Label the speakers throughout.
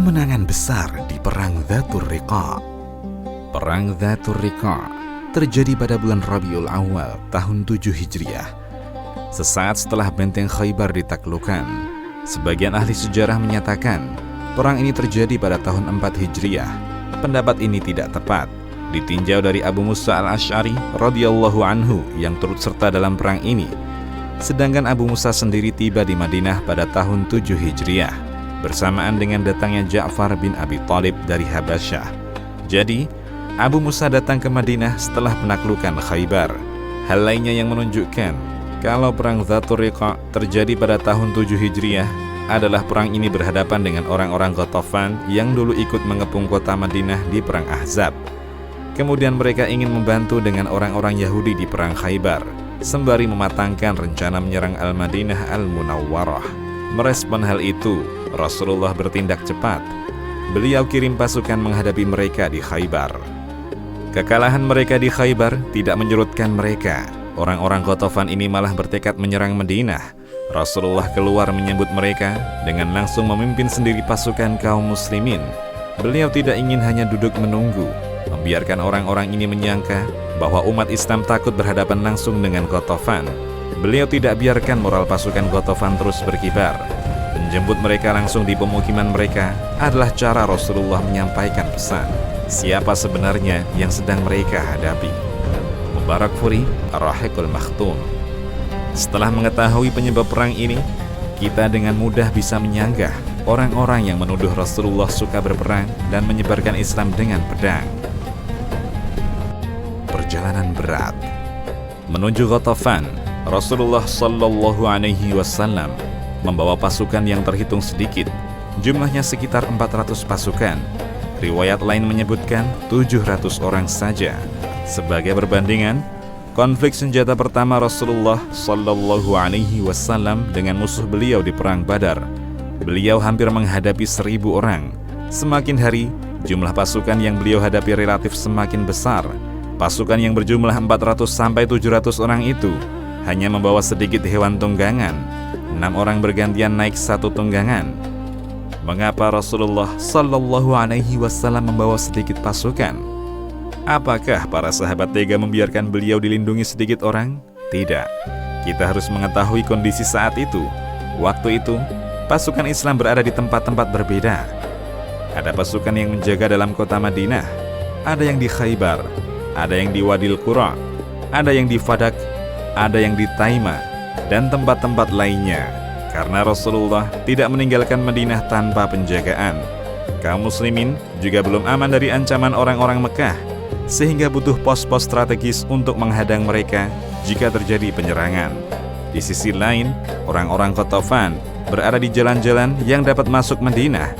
Speaker 1: kemenangan besar di Perang Dzatur Riqa'. Perang Dzatur Riqa' terjadi pada bulan Rabiul Awal tahun 7 Hijriah. Sesaat setelah benteng Khaybar ditaklukkan. Sebagian ahli sejarah menyatakan perang ini terjadi pada tahun 4 Hijriah. Pendapat ini tidak tepat. Ditinjau dari Abu Musa al-Asy'ari radhiyallahu anhu yang turut serta dalam perang ini. Sedangkan Abu Musa sendiri tiba di Madinah pada tahun 7 Hijriah bersamaan dengan datangnya Ja'far bin Abi Thalib dari Habasyah. Jadi, Abu Musa datang ke Madinah setelah penaklukan Khaybar. Hal lainnya yang menunjukkan kalau perang Dzatur Riqa' terjadi pada tahun 7 Hijriah adalah perang ini berhadapan dengan orang-orang Ghatafan yang dulu ikut mengepung kota Madinah di perang Ahzab. Kemudian mereka ingin membantu dengan orang-orang Yahudi di perang Khaybar, sembari mematangkan rencana menyerang Al-Madinah Al-Munawwarah. Merespon hal itu, Rasulullah bertindak cepat. Beliau kirim pasukan menghadapi mereka di Khaybar. Kekalahan mereka di Khaybar tidak menyurutkan mereka. Orang-orang Ghatafan ini malah bertekad menyerang Madinah. Rasulullah keluar menyambut mereka dengan langsung memimpin sendiri pasukan kaum muslimin. Beliau tidak ingin hanya duduk menunggu, membiarkan orang-orang ini menyangka bahwa umat Islam takut berhadapan langsung dengan Ghatafan. Beliau tidak biarkan moral pasukan Ghatafan terus berkibar. Menjemput mereka langsung di pemukiman mereka adalah cara Rasulullah menyampaikan pesan siapa sebenarnya yang sedang mereka hadapi. Mubarak Furi, Ar-Rahiqul Makhtum. Setelah mengetahui penyebab perang ini, kita dengan mudah bisa menyanggah orang-orang yang menuduh Rasulullah suka berperang dan menyebarkan Islam dengan pedang. Perjalanan berat menuju Ghatafan. Rasulullah Shallallahu Alaihi Wasallam membawa pasukan yang terhitung sedikit, jumlahnya sekitar 400 pasukan. Riwayat lain menyebutkan 700 orang saja. Sebagai perbandingan, konflik senjata pertama Rasulullah Shallallahu Alaihi Wasallam dengan musuh beliau di perang Badar, beliau hampir menghadapi 1000 orang. Semakin hari, jumlah pasukan yang beliau hadapi relatif semakin besar. Pasukan yang berjumlah 400-700 orang itu hanya membawa sedikit hewan tunggangan. 6 orang bergantian naik satu tunggangan. Mengapa Rasulullah Shallallahu Alaihi Wasallam membawa sedikit pasukan? Apakah para sahabat tega membiarkan beliau dilindungi sedikit orang? Tidak. Kita harus mengetahui kondisi saat itu. Waktu itu, pasukan Islam berada di tempat-tempat berbeda. Ada pasukan yang menjaga dalam kota Madinah, ada yang di Khaybar, ada yang di Wadil Qura, ada yang di Fadak, ada yang di Taima, dan tempat-tempat lainnya. Karena Rasulullah tidak meninggalkan Madinah tanpa penjagaan. Kaum muslimin juga belum aman dari ancaman orang-orang Mekah, sehingga butuh pos-pos strategis untuk menghadang mereka jika terjadi penyerangan. Di sisi lain, orang-orang Ghatafan berada di jalan-jalan yang dapat masuk Madinah.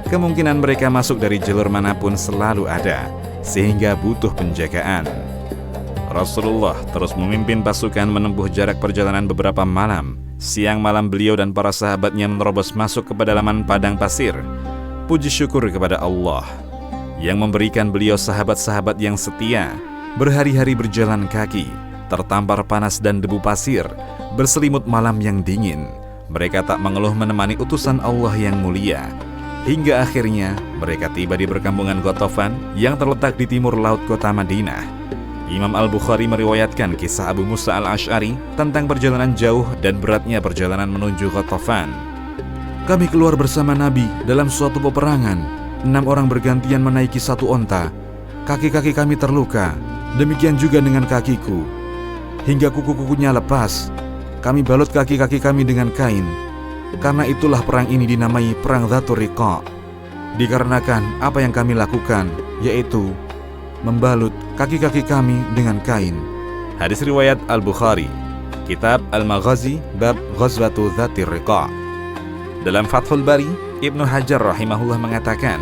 Speaker 1: Kemungkinan mereka masuk dari jalur manapun selalu ada, sehingga butuh penjagaan. Rasulullah terus memimpin pasukan menempuh jarak perjalanan beberapa malam. Siang malam beliau dan para sahabatnya menerobos masuk ke pedalaman padang pasir. Puji syukur kepada Allah yang memberikan beliau sahabat-sahabat yang setia. Berhari-hari berjalan kaki, tertampar panas dan debu pasir, berselimut malam yang dingin. Mereka tak mengeluh menemani utusan Allah yang mulia. Hingga akhirnya mereka tiba di perkampungan Ghatafan yang terletak di timur laut kota Madinah. Imam Al-Bukhari meriwayatkan kisah Abu Musa al-Asy'ari tentang perjalanan jauh dan beratnya perjalanan menuju Ghatafan. Kami keluar bersama Nabi dalam suatu peperangan. 6 orang bergantian menaiki satu onta. Kaki-kaki kami terluka, demikian juga dengan kakiku. Hingga kuku-kukunya lepas. Kami balut kaki-kaki kami dengan kain. Karena itulah perang ini dinamai Perang Dzatur Riqa'. Dikarenakan apa yang kami lakukan, yaitu membalut kaki-kaki kami dengan kain. Hadis riwayat Al-Bukhari, Kitab Al-Maghazi, Bab Ghazwatu Dzatir Riqa'. Dalam Fathul Bari, Ibnu Hajar rahimahullah mengatakan,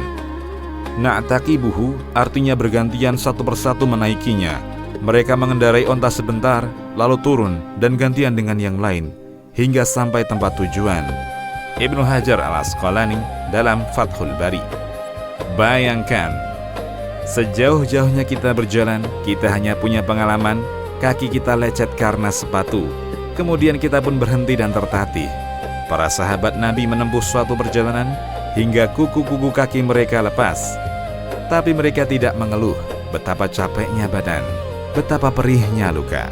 Speaker 1: Na'taqibuhu artinya bergantian satu persatu menaikinya. Mereka mengendarai onta sebentar, lalu turun dan gantian dengan yang lain, hingga sampai tempat tujuan. Ibnu Hajar Al-Asqalani dalam Fathul Bari. Bayangkan, sejauh-jauhnya kita berjalan, kita hanya punya pengalaman, kaki kita lecet karena sepatu. Kemudian kita pun berhenti dan tertatih. Para sahabat Nabi menempuh suatu perjalanan, hingga kuku-kuku kaki mereka lepas. Tapi mereka tidak mengeluh betapa capeknya badan, betapa perihnya luka.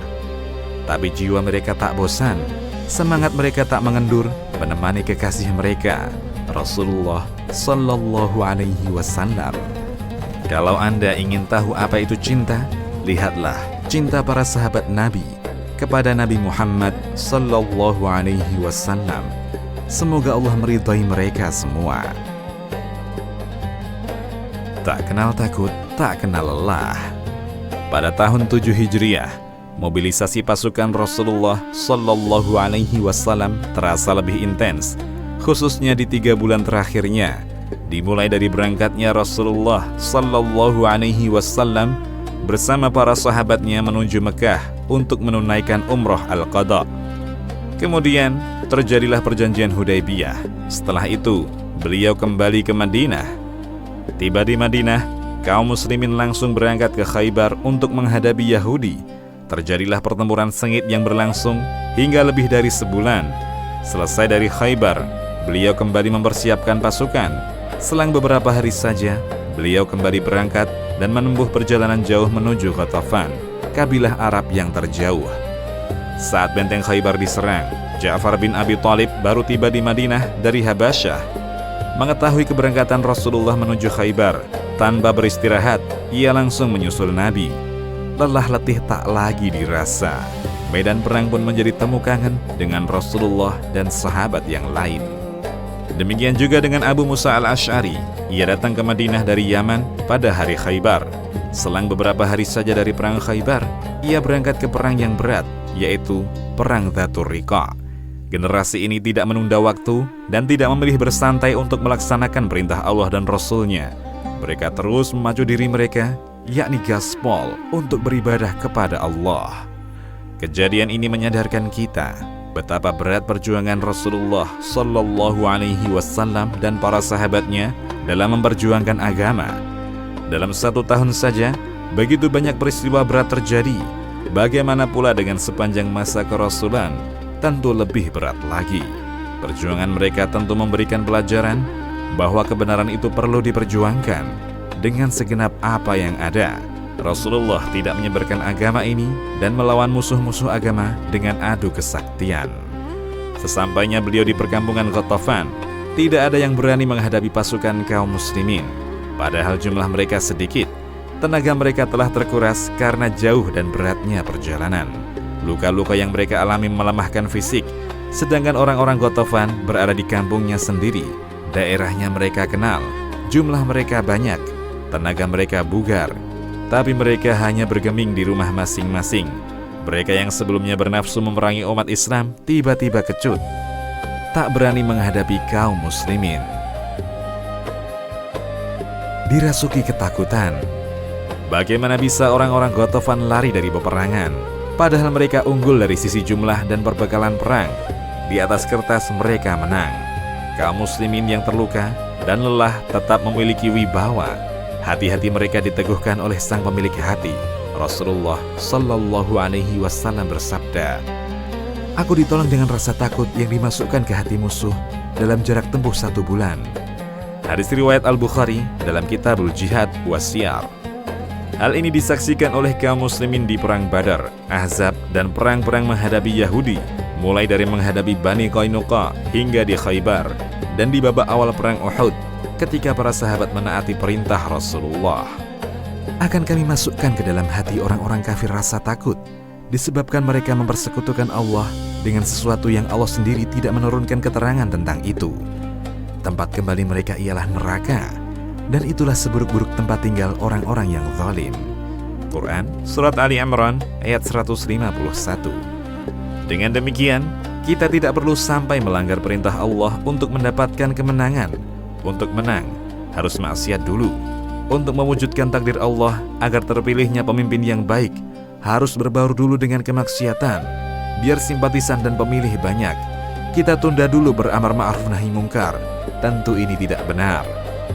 Speaker 1: Tapi jiwa mereka tak bosan, semangat mereka tak mengendur menemani kekasih mereka, Rasulullah Sallallahu Alaihi Wasallam. Kalau Anda ingin tahu apa itu cinta, lihatlah cinta para sahabat Nabi kepada Nabi Muhammad Sallallahu Alaihi Wasallam. Semoga Allah meridhai mereka semua. Tak kenal takut, tak kenal lelah. Pada tahun 7 Hijriah, mobilisasi pasukan Rasulullah Sallallahu Alaihi Wasallam terasa lebih intens, khususnya di 3 bulan terakhirnya. Dimulai dari berangkatnya Rasulullah Sallallahu Alaihi Wasallam bersama para sahabatnya menuju Mekah untuk menunaikan umroh Al-Qadha. Kemudian terjadilah perjanjian Hudaybiyah. Setelah itu beliau kembali ke Madinah. Tiba di Madinah, kaum muslimin langsung berangkat ke Khaybar untuk menghadapi Yahudi. Terjadilah pertempuran sengit yang berlangsung hingga lebih dari sebulan. Selesai dari Khaybar, beliau kembali mempersiapkan pasukan. Selang beberapa hari saja, beliau kembali berangkat dan menempuh perjalanan jauh menuju Ghatafan, kabilah Arab yang terjauh. Saat benteng Khaybar diserang, Ja'far bin Abi Thalib baru tiba di Madinah dari Habasyah. Mengetahui keberangkatan Rasulullah menuju Khaybar, tanpa beristirahat, ia langsung menyusul Nabi. Lelah letih tak lagi dirasa. Medan perang pun menjadi temu kangen dengan Rasulullah dan sahabat yang lain. Demikian juga dengan Abu Musa al-Asy'ari. Ia datang ke Madinah dari Yaman pada hari Khaybar. Selang beberapa hari saja dari perang Khaybar, ia berangkat ke perang yang berat, yaitu perang Dzatur Riqa. Generasi ini tidak menunda waktu dan tidak memilih bersantai untuk melaksanakan perintah Allah dan Rasul-Nya. Mereka terus memacu diri mereka, yakni gaspol, untuk beribadah kepada Allah. Kejadian ini menyadarkan kita betapa berat perjuangan Rasulullah Sallallahu Alaihi Wasallam dan para sahabatnya dalam memperjuangkan agama. Dalam 1 tahun saja, begitu banyak peristiwa berat terjadi. Bagaimana pula dengan sepanjang masa kerasulan? Tentu lebih berat lagi. Perjuangan mereka tentu memberikan pelajaran bahwa kebenaran itu perlu diperjuangkan dengan segenap apa yang ada. Rasulullah tidak menyebarkan agama ini dan melawan musuh-musuh agama dengan adu kesaktian. Sesampainya beliau di perkampungan Ghatafan, tidak ada yang berani menghadapi pasukan kaum muslimin. Padahal jumlah mereka sedikit, tenaga mereka telah terkuras karena jauh dan beratnya perjalanan. Luka-luka yang mereka alami melemahkan fisik, sedangkan orang-orang Ghatafan berada di kampungnya sendiri. Daerahnya mereka kenal, jumlah mereka banyak, tenaga mereka bugar. Tapi mereka hanya bergeming di rumah masing-masing. Mereka yang sebelumnya bernafsu memerangi umat Islam tiba-tiba kecut, tak berani menghadapi kaum muslimin. Dirasuki ketakutan. Bagaimana bisa orang-orang Ghatafan lari dari peperangan, padahal mereka unggul dari sisi jumlah dan perbekalan perang. Di atas kertas mereka menang. Kaum muslimin yang terluka dan lelah tetap memiliki wibawa. Hati-hati mereka diteguhkan oleh sang pemilik hati. Rasulullah Sallallahu Alaihi Wasallam bersabda, "Aku ditolong dengan rasa takut yang dimasukkan ke hati musuh dalam jarak tempuh 1 bulan." Hadis riwayat Al-Bukhari dalam Kitabul Jihad Wasyar. Hal ini disaksikan oleh kaum muslimin di perang Badar, Ahzab, dan perang-perang menghadapi Yahudi, mulai dari menghadapi Bani Qainuqa hingga di Khaybar, dan di babak awal perang Uhud, ketika para sahabat menaati perintah Rasulullah. Akan kami masukkan ke dalam hati orang-orang kafir rasa takut, disebabkan mereka mempersekutukan Allah dengan sesuatu yang Allah sendiri tidak menurunkan keterangan tentang itu. Tempat kembali mereka ialah neraka, dan itulah seburuk-buruk tempat tinggal orang-orang yang zalim. Quran Surat Ali Imran ayat 151. Dengan demikian, kita tidak perlu sampai melanggar perintah Allah untuk mendapatkan kemenangan. Untuk menang, harus maksiat dulu. Untuk mewujudkan takdir Allah agar terpilihnya pemimpin yang baik, harus berbaur dulu dengan kemaksiatan. Biar simpatisan dan pemilih banyak, kita tunda dulu beramal ma'ruf nahi mungkar. Tentu ini tidak benar.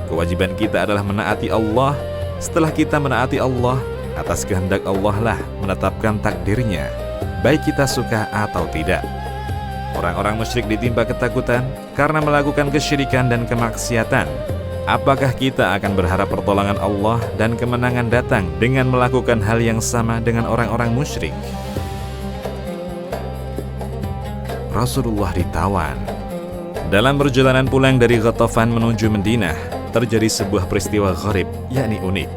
Speaker 1: Kewajiban kita adalah menaati Allah. Setelah kita menaati Allah, atas kehendak Allah lah menetapkan takdirnya, baik kita suka atau tidak. Orang-orang musyrik ditimpa ketakutan karena melakukan kesyirikan dan kemaksiatan. Apakah kita akan berharap pertolongan Allah dan kemenangan datang dengan melakukan hal yang sama dengan orang-orang musyrik? Rasulullah ditawan. Dalam perjalanan pulang dari Ghatafan menuju Madinah, terjadi sebuah peristiwa gharib, yakni unik.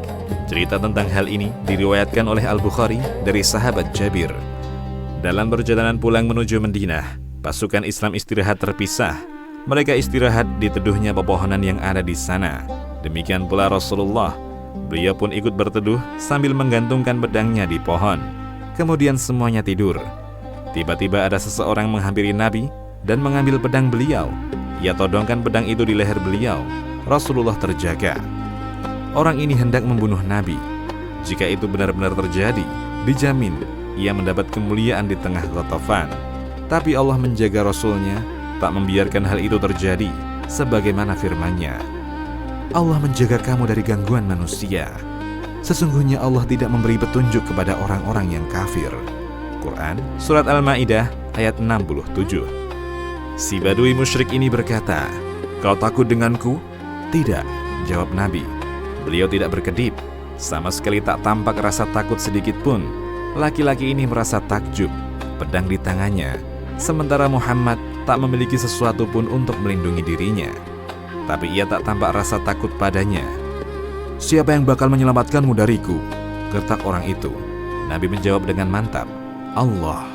Speaker 1: Cerita tentang hal ini diriwayatkan oleh Al-Bukhari dari sahabat Jabir. Dalam perjalanan pulang menuju Madinah, pasukan Islam istirahat terpisah. Mereka istirahat di teduhnya pepohonan yang ada di sana. Demikian pula Rasulullah. Beliau pun ikut berteduh sambil menggantungkan pedangnya di pohon. Kemudian semuanya tidur. Tiba-tiba ada seseorang menghampiri Nabi dan mengambil pedang beliau. Ia todongkan pedang itu di leher beliau. Rasulullah terjaga. Orang ini hendak membunuh Nabi. Jika itu benar-benar terjadi, dijamin ia mendapat kemuliaan di tengah Ghatafan. Tapi Allah menjaga Rasulnya, tak membiarkan hal itu terjadi, sebagaimana firman-Nya, Allah menjaga kamu dari gangguan manusia. Sesungguhnya Allah tidak memberi petunjuk kepada orang-orang yang kafir. Quran, Surat Al-Ma'idah, ayat 67. Si Badui musyrik ini berkata, "Kau takut denganku?" "Tidak," jawab Nabi. Beliau tidak berkedip, sama sekali tak tampak rasa takut sedikit pun. Laki-laki ini merasa takjub, pedang di tangannya, sementara Muhammad tak memiliki sesuatu pun untuk melindungi dirinya. Tapi ia tak tampak rasa takut padanya. "Siapa yang bakal menyelamatkanmu dariku?" gertak orang itu. Nabi menjawab dengan mantap, "Allah."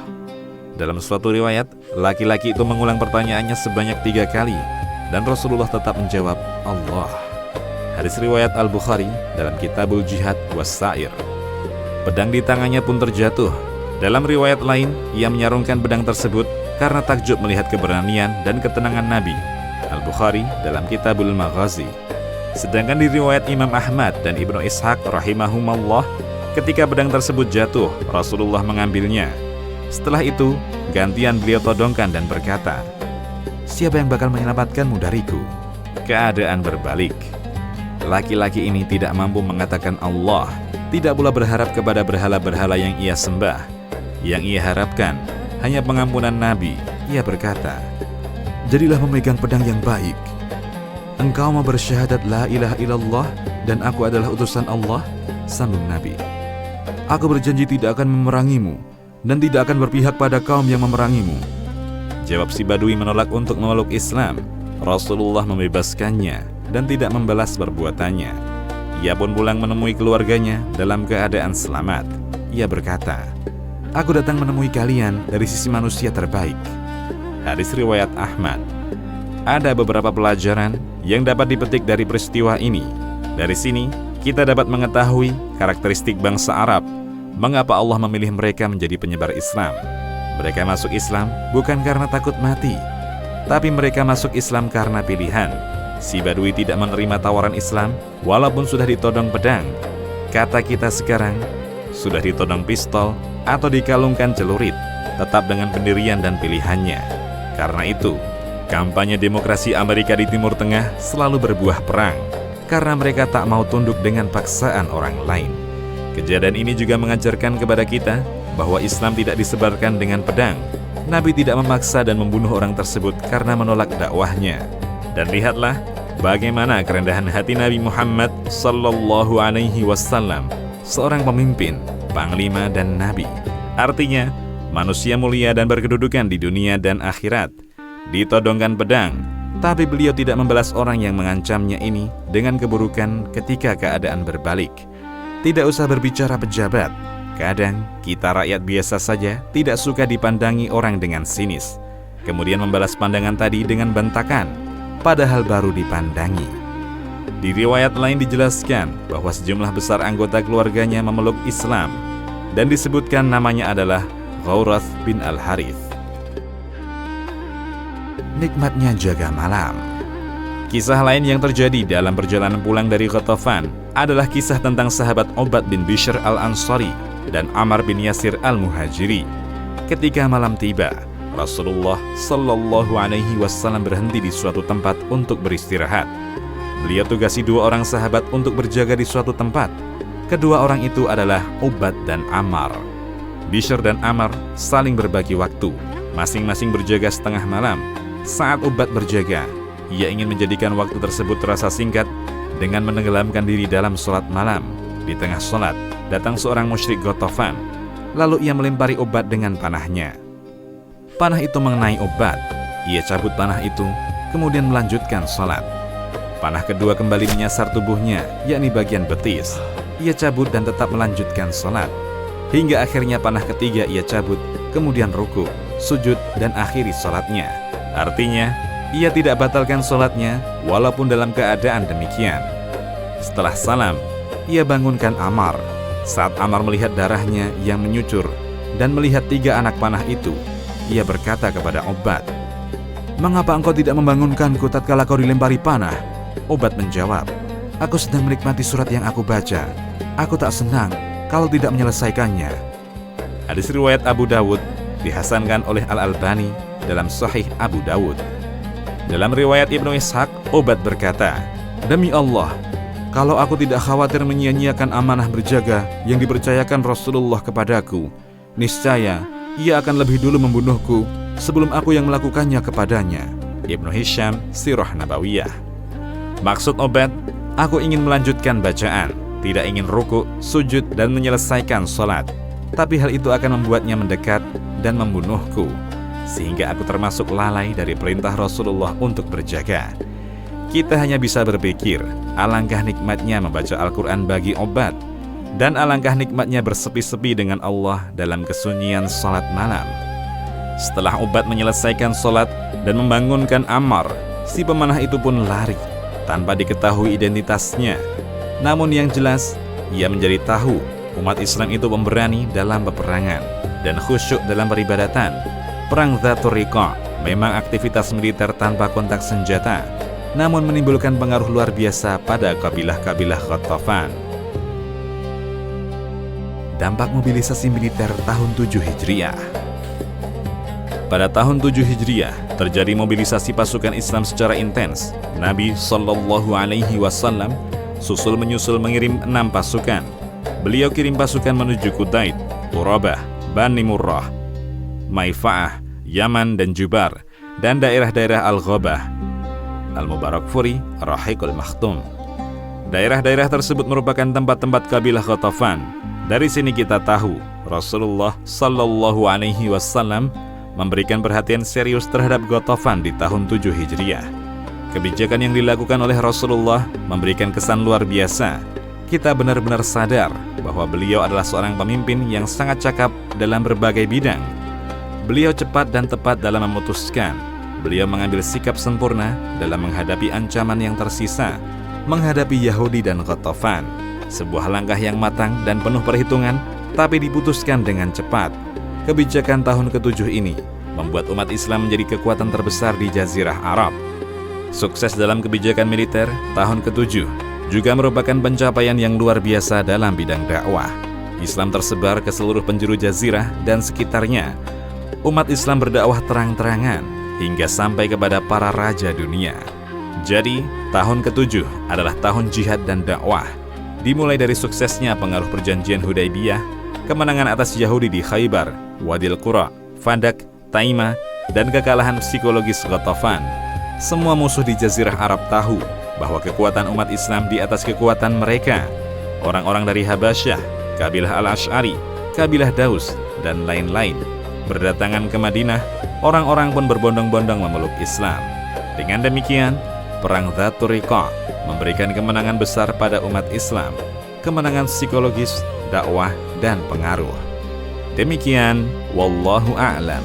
Speaker 1: Dalam suatu riwayat, laki-laki itu mengulang pertanyaannya sebanyak 3 kali, dan Rasulullah tetap menjawab, "Allah." Hadis riwayat Al-Bukhari dalam Kitabul Jihad Was-Sa'ir. Pedang di tangannya pun terjatuh. Dalam riwayat lain, ia menyarungkan pedang tersebut karena takjub melihat keberanian dan ketenangan Nabi. Al-Bukhari dalam Kitabul Maghazi. Sedangkan di riwayat Imam Ahmad dan Ibnu Ishaq rahimahumallah, ketika pedang tersebut jatuh, Rasulullah mengambilnya. Setelah itu, gantian beliau todongkan dan berkata, "Siapa yang bakal menyelamatkanmu dariku?" Keadaan berbalik. Laki-laki ini tidak mampu mengatakan Allah, tidak pula berharap kepada berhala-berhala yang ia sembah. Yang ia harapkan hanya pengampunan Nabi. Ia berkata, "Jadilah memegang pedang yang baik. Engkau mau bersyahadat la ilaha illallah dan aku adalah utusan Allah?" Sambung Nabi, "Aku berjanji tidak akan memerangimu dan tidak akan berpihak pada kaum yang memerangimu." Jawab si Badui menolak untuk memeluk Islam. Rasulullah membebaskannya dan tidak membalas perbuatannya. Ia pun pulang menemui keluarganya dalam keadaan selamat. Ia berkata, "Aku datang menemui kalian dari sisi manusia terbaik." Hadis riwayat Ahmad. Ada beberapa pelajaran yang dapat dipetik dari peristiwa ini. Dari sini, kita dapat mengetahui karakteristik bangsa Arab, mengapa Allah memilih mereka menjadi penyebar Islam. Mereka masuk Islam bukan karena takut mati, tapi mereka masuk Islam karena pilihan. Si Badui tidak menerima tawaran Islam walaupun sudah ditodong pedang. Kata kita sekarang, sudah ditodong pistol atau dikalungkan celurit, tetap dengan pendirian dan pilihannya. Karena itu, kampanye demokrasi Amerika di Timur Tengah selalu berbuah perang, karena mereka tak mau tunduk dengan paksaan orang lain. Kejadian ini juga mengajarkan kepada kita bahwa Islam tidak disebarkan dengan pedang. Nabi tidak memaksa dan membunuh orang tersebut karena menolak dakwahnya. Dan lihatlah bagaimana kerendahan hati Nabi Muhammad sallallahu alaihi wasallam, seorang pemimpin, panglima dan nabi. Artinya, manusia mulia dan berkedudukan di dunia dan akhirat. Ditodongkan pedang, tapi beliau tidak membalas orang yang mengancamnya ini dengan keburukan ketika keadaan berbalik. Tidak usah berbicara pejabat. Kadang kita rakyat biasa saja tidak suka dipandangi orang dengan sinis, kemudian membalas pandangan tadi dengan bentakan, padahal baru dipandangi. Di riwayat lain dijelaskan bahwa sejumlah besar anggota keluarganya memeluk Islam, dan disebutkan namanya adalah Ghaurath bin Al-Harith. Nikmatnya jaga malam. Kisah lain yang terjadi dalam perjalanan pulang dari Ghatafan adalah kisah tentang sahabat Ubad bin Bishr Al-Ansari dan Ammar bin Yasir Al-Muhajiri. Ketika malam tiba, Rasulullah sallallahu alaihi wasallam berhenti di suatu tempat untuk beristirahat. Beliau tugasi 2 orang sahabat untuk berjaga di suatu tempat. Kedua orang itu adalah Ubad dan Ammar. Bishr dan Ammar saling berbagi waktu. Masing-masing berjaga setengah malam. Saat Ubad berjaga, ia ingin menjadikan waktu tersebut terasa singkat dengan menenggelamkan diri dalam sholat malam. Di tengah sholat, datang seorang musyrik Ghatafan. Lalu ia melempari Ubad dengan panahnya. Panah itu mengenai Ubad. Ia cabut panah itu, kemudian melanjutkan sholat. Panah kedua kembali menyasar tubuhnya, yakni bagian betis. Ia cabut dan tetap melanjutkan sholat. Hingga akhirnya panah ketiga ia cabut, kemudian ruku, sujud, dan akhiri sholatnya. Artinya, ia tidak batalkan sholatnya walaupun dalam keadaan demikian. Setelah salam, ia bangunkan Ammar. Saat Ammar melihat darahnya yang menyucur dan melihat 3 anak panah itu, ia berkata kepada Ubad, "Mengapa engkau tidak membangunkanku tatkala kau dilempari panah?" Ubad menjawab, "Aku sedang menikmati surat yang aku baca. Aku tak senang kalau tidak menyelesaikannya." Hadis riwayat Abu Dawud dihasankan oleh Al-Albani dalam Sahih Abu Dawud. Dalam riwayat Ibnu Ishaq, Ubad berkata, "Demi Allah, kalau aku tidak khawatir menyia-nyiakan amanah berjaga yang dipercayakan Rasulullah kepadaku, niscaya ia akan lebih dulu membunuhku sebelum aku yang melakukannya kepadanya." Ibnu Hisham, Sirah Nabawiyah. Maksud Ubad, aku ingin melanjutkan bacaan, tidak ingin ruku, sujud, dan menyelesaikan sholat. Tapi hal itu akan membuatnya mendekat dan membunuhku, sehingga aku termasuk lalai dari perintah Rasulullah untuk berjaga. Kita hanya bisa berpikir, alangkah nikmatnya membaca Al-Quran bagi Ubad, dan alangkah nikmatnya bersepi-sepi dengan Allah dalam kesunyian sholat malam. Setelah Ubad menyelesaikan sholat dan membangunkan Ammar, si pemanah itu pun lari, tanpa diketahui identitasnya. Namun yang jelas, ia menjadi tahu umat Islam itu pemberani dalam peperangan dan khusyuk dalam peribadatan. Perang Dzatur Riqa memang aktivitas militer tanpa kontak senjata, namun menimbulkan pengaruh luar biasa pada kabilah-kabilah Ghatafan. Dampak mobilisasi militer tahun 7 Hijriah. Pada tahun 7 Hijriah, terjadi mobilisasi pasukan Islam secara intens. Nabi Shallallahu Alaihi Wasallam susul-menyusul mengirim 6 pasukan. Beliau kirim pasukan menuju Qudaid, Qurabah, Bani Murrah, Maifa'ah, Yaman dan Jubar, dan daerah-daerah Al-Ghabah, Al-Mubarakfuri, Rahiqul Makhtum. Daerah-daerah tersebut merupakan tempat-tempat kabilah Ghatafan. Dari sini kita tahu Rasulullah Shallallahu Alaihi Wasallam memberikan perhatian serius terhadap Ghatafan di tahun 7 Hijriah. Kebijakan yang dilakukan oleh Rasulullah memberikan kesan luar biasa. Kita benar-benar sadar bahwa beliau adalah seorang pemimpin yang sangat cakap dalam berbagai bidang. Beliau cepat dan tepat dalam memutuskan. Beliau mengambil sikap sempurna dalam menghadapi ancaman yang tersisa, menghadapi Yahudi dan Ghatafan. Sebuah langkah yang matang dan penuh perhitungan, tapi diputuskan dengan cepat. Kebijakan tahun ke-7 ini membuat umat Islam menjadi kekuatan terbesar di Jazirah Arab. Sukses dalam kebijakan militer tahun ke-7 juga merupakan pencapaian yang luar biasa dalam bidang dakwah. Islam tersebar ke seluruh penjuru Jazirah dan sekitarnya. Umat Islam berdakwah terang-terangan hingga sampai kepada para raja dunia. Jadi, tahun ke-7 adalah tahun jihad dan dakwah. Dimulai dari suksesnya pengaruh perjanjian Hudaybiyah, kemenangan atas Yahudi di Khaybar, Wadil Qura, Fadak, Taimah, dan kekalahan psikologis Ghatafan. Semua musuh di Jazirah Arab tahu bahwa kekuatan umat Islam di atas kekuatan mereka. Orang-orang dari Habasyah, kabilah Al-Ash'ari, kabilah Daus, dan lain-lain berdatangan ke Madinah. Orang-orang pun berbondong-bondong memeluk Islam. Dengan demikian, Perang Dzatur Riqa memberikan kemenangan besar pada umat Islam, kemenangan psikologis, dakwah, dan pengaruh. Demikian, wallahu a'lam.